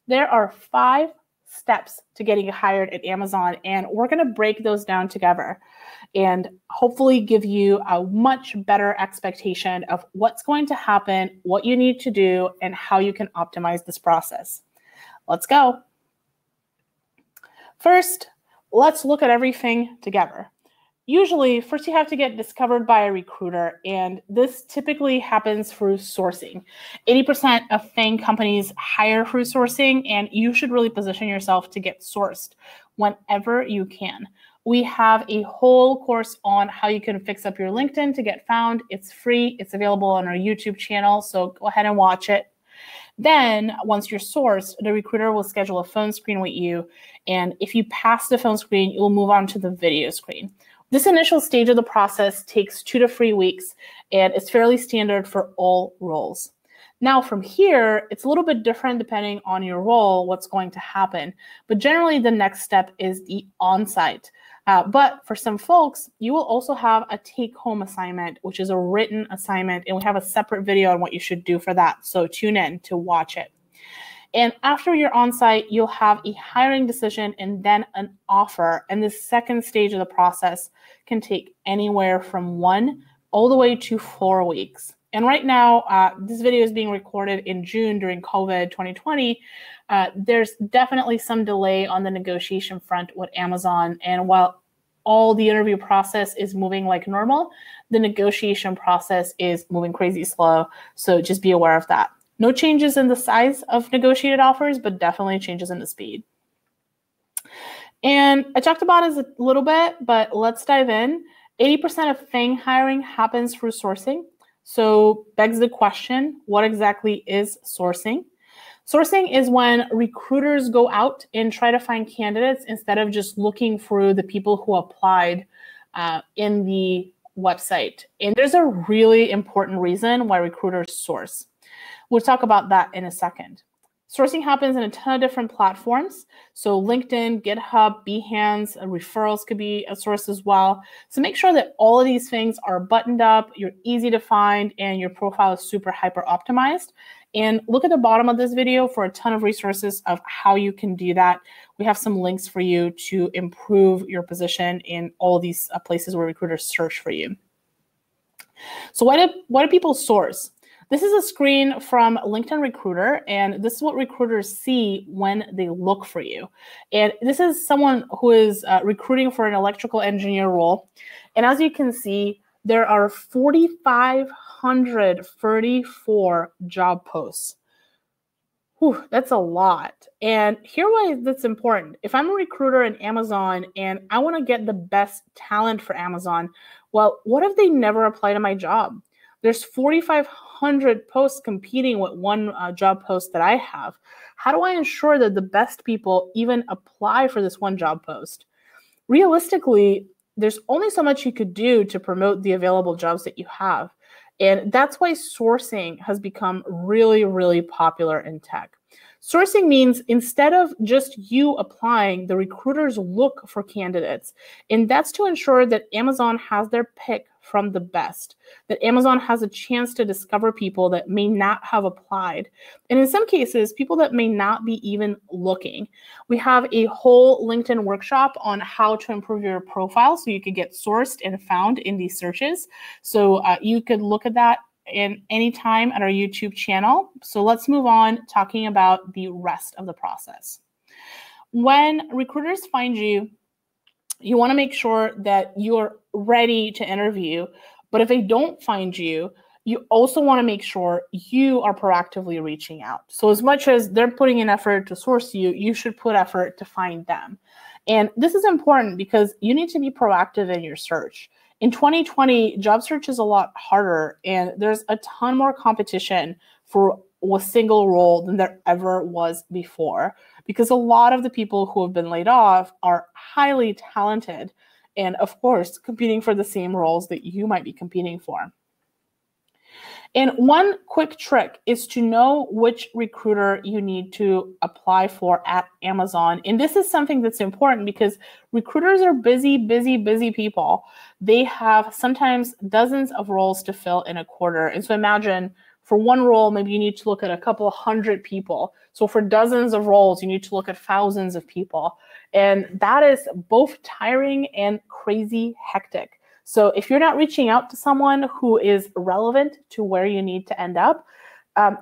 There are 5 steps to getting hired at Amazon, and we're going to break those down together and hopefully give you a much better expectation of what's going to happen, what you need to do, and how you can optimize this process. Let's go. First, let's look at everything together. Usually, first you have to get discovered by a recruiter, and this typically happens through sourcing. 80% of FANG companies hire through sourcing, and you should really position yourself to get sourced whenever you can. We have a whole course on how you can fix up your LinkedIn to get found. It's free. It's available on our YouTube channel, so go ahead and watch it. Then, once you're sourced, the recruiter will schedule a phone screen with you, and if you pass the phone screen, you'll move on to the video screen. This initial stage of the process takes 2 to 3 weeks, and it's fairly standard for all roles. Now, from here, it's a little bit different depending on your role, what's going to happen. But generally, the next step is the on-site. But for some folks, you will also have a take-home assignment, which is a written assignment, and we have a separate video on what you should do for that. So tune in to watch it. And after you're on site, you'll have a hiring decision and then an offer. And the second stage of the process can take anywhere from 1 all the way to 4 weeks. And right now, this video is being recorded in June during COVID 2020. There's definitely some delay on the negotiation front with Amazon. And while all the interview process is moving like normal, the negotiation process is moving crazy slow. So just be aware of that. No changes in the size of negotiated offers, but definitely changes in the speed. And I talked about it a little bit, but let's dive in. 80% of FANG hiring happens through sourcing. So begs the question, what exactly is sourcing? Sourcing is when recruiters go out and try to find candidates instead of just looking through the people who applied in the website. And there's a really important reason why recruiters source. We'll talk about that in a second. Sourcing happens in a ton of different platforms. So LinkedIn, GitHub, Behance, referrals could be a source as well. So make sure that all of these things are buttoned up, you're easy to find, and your profile is super hyper optimized. And look at the bottom of this video for a ton of resources of how you can do that. We have some links for you to improve your position in all of these places where recruiters search for you. So why do people source? This is a screen from LinkedIn Recruiter, and this is what recruiters see when they look for you. And this is someone who is recruiting for an electrical engineer role. And as you can see, there are 4,534 job posts. Whew, that's a lot. And here why that's important. If I'm a recruiter in Amazon and I want to get the best talent for Amazon, well, what if they never apply to my job? There's 4,500 posts competing with one job post that I have. How do I ensure that the best people even apply for this one job post? Realistically, there's only so much you could do to promote the available jobs that you have. And that's why sourcing has become really, really popular in tech. Sourcing means instead of just you applying, the recruiters look for candidates. And that's to ensure that Amazon has their pick from the best, that Amazon has a chance to discover people that may not have applied. And in some cases, people that may not be even looking. We have a whole LinkedIn workshop on how to improve your profile so you could get sourced and found in these searches. So you could look at that in any time at our YouTube channel. So let's move on talking about the rest of the process. When recruiters find you, you want to make sure that you're ready to interview. But if they don't find you, you also want to make sure you are proactively reaching out. So as much as they're putting in effort to source you, you should put effort to find them. And this is important because you need to be proactive in your search. In 2020, job search is a lot harder, and there's a ton more competition for a single role than there ever was before, because a lot of the people who have been laid off are highly talented and, of course, competing for the same roles that you might be competing for. And one quick trick is to know which recruiter you need to apply for at Amazon. And this is something that's important because recruiters are busy people. They have sometimes dozens of roles to fill in a quarter. And so imagine For one role, maybe you need to look at a couple hundred people. So for dozens of roles, you need to look at thousands of people. And that is both tiring and crazy hectic. So if you're not reaching out to someone who is relevant to where you need to end up,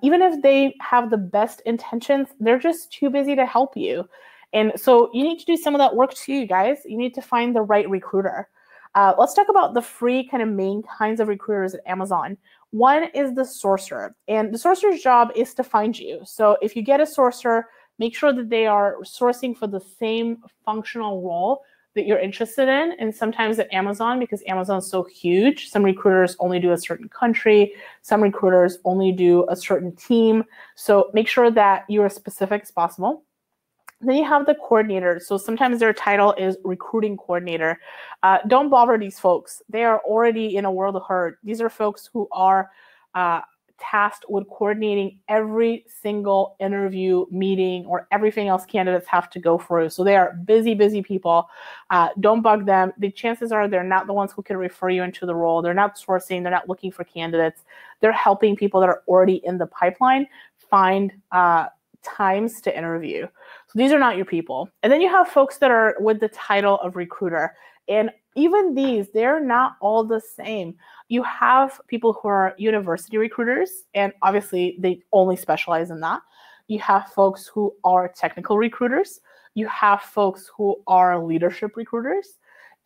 even if they have the best intentions, they're just too busy to help you. And so you need to do some of that work too, guys. You need to find the right recruiter. Let's talk about the free kind of main kinds of recruiters at Amazon. One is the sourcer, and the sourcer's job is to find you. So if you get a sourcer, make sure that they are sourcing for the same functional role that you're interested in. And sometimes at Amazon, because Amazon's so huge, some recruiters only do a certain country, some recruiters only do a certain team. So make sure that you're as specific as possible. Then you have the coordinator. So sometimes their title is recruiting coordinator. Don't bother these folks. They are already in a world of hurt. These are folks who are tasked with coordinating every single interview, meeting, or everything else candidates have to go through. So they are busy, busy people. Don't bug them. The chances are they're not the ones who can refer you into the role. They're not sourcing. They're not looking for candidates. They're helping people that are already in the pipeline find times to interview. So these are not your people. And then you have folks that are with the title of recruiter. And even these, they're not all the same. You have people who are university recruiters, and obviously they only specialize in that. You have folks who are technical recruiters. You have folks who are leadership recruiters.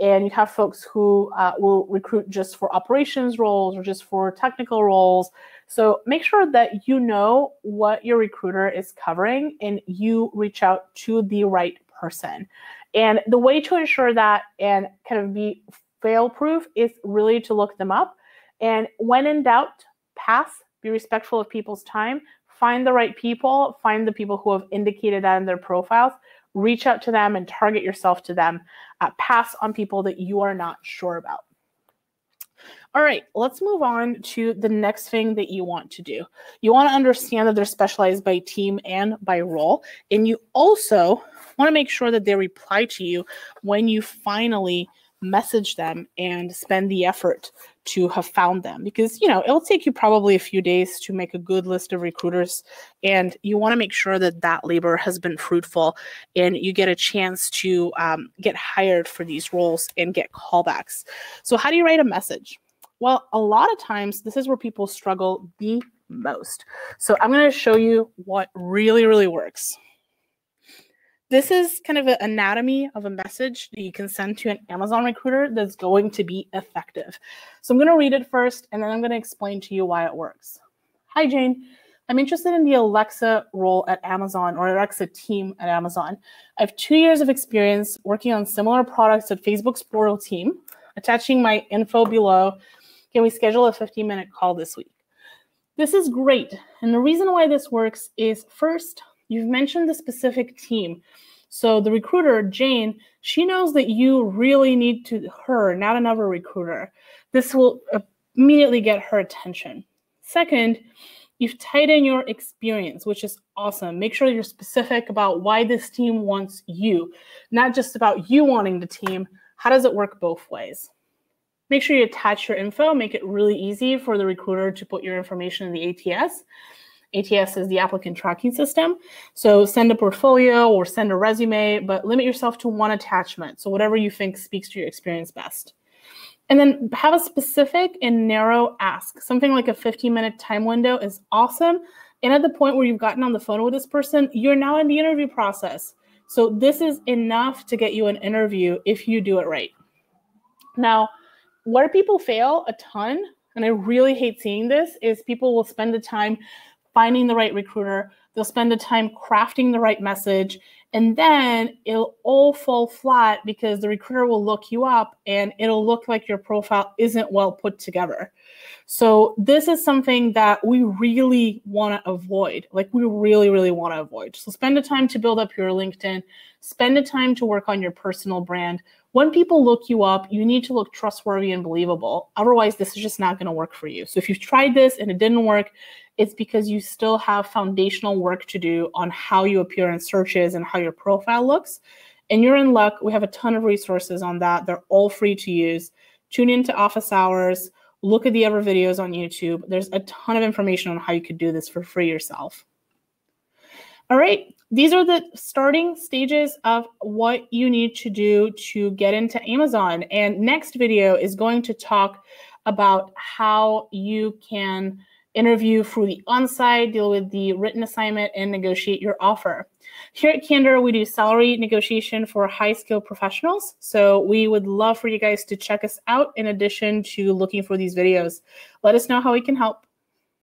And you have folks who will recruit just for operations roles or just for technical roles. So make sure that you know what your recruiter is covering and you reach out to the right person. And the way to ensure that and kind of be fail-proof is really to look them up. And when in doubt, pass, be respectful of people's time, find the right people, find the people who have indicated that in their profiles, reach out to them and target yourself to them. Pass on people that you are not sure about. All right, let's move on to the next thing that you want to do. You want to understand that they're specialized by team and by role. And you also want to make sure that they reply to you when you finally message them and spend the effort to have found them. Because, it'll take you probably a few days to make a good list of recruiters. And you want to make sure that that labor has been fruitful and you get a chance to get hired for these roles and get callbacks. So how do you write a message? Well, a lot of times this is where people struggle the most. So I'm going to show you what really, really works. This is kind of an anatomy of a message that you can send to an Amazon recruiter that's going to be effective. So I'm going to read it first, and then I'm going to explain to you why it works. Hi, Jane. I'm interested in the Alexa role at Amazon or Alexa team at Amazon. I have 2 years of experience working on similar products at Facebook's portal team. Attaching my info below. Can we schedule a 15-minute call this week? This is great. And the reason why this works is, first, you've mentioned the specific team. So the recruiter, Jane, she knows that you really need to her, not another recruiter. This will immediately get her attention. Second, you've tied in your experience, which is awesome. Make sure you're specific about why this team wants you, not just about you wanting the team. How does it work both ways? Make sure you attach your info. Make it really easy for the recruiter to put your information in the ATS. ATS is the applicant tracking system. So send a portfolio or send a resume, but limit yourself to one attachment. So whatever you think speaks to your experience best. And then have a specific and narrow ask. Something like a 15-minute time window is awesome. And at the point where you've gotten on the phone with this person, you're now in the interview process. So this is enough to get you an interview if you do it right. Now, where people fail a ton, and I really hate seeing this, is people will spend the time finding the right recruiter. They'll spend the time crafting the right message, and then it'll all fall flat because the recruiter will look you up and it'll look like your profile isn't well put together. So this is something that we really want to avoid. We really, really want to avoid. So spend the time to build up your LinkedIn. Spend the time to work on your personal brand. When people look you up, you need to look trustworthy and believable. Otherwise, this is just not going to work for you. So if you've tried this and it didn't work, it's because you still have foundational work to do on how you appear in searches and how your profile looks. And you're in luck. We have a ton of resources on that. They're all free to use. Tune into office hours look at the other videos on YouTube. There's a ton of information on how you could do this for free yourself. All right, these are the starting stages of what you need to do to get into Amazon. And next video is going to talk about how you can interview through the on-site, deal with the written assignment, and negotiate your offer. Here at Candor, we do salary negotiation for high-skilled professionals. So we would love for you guys to check us out in addition to looking for these videos. Let us know how we can help.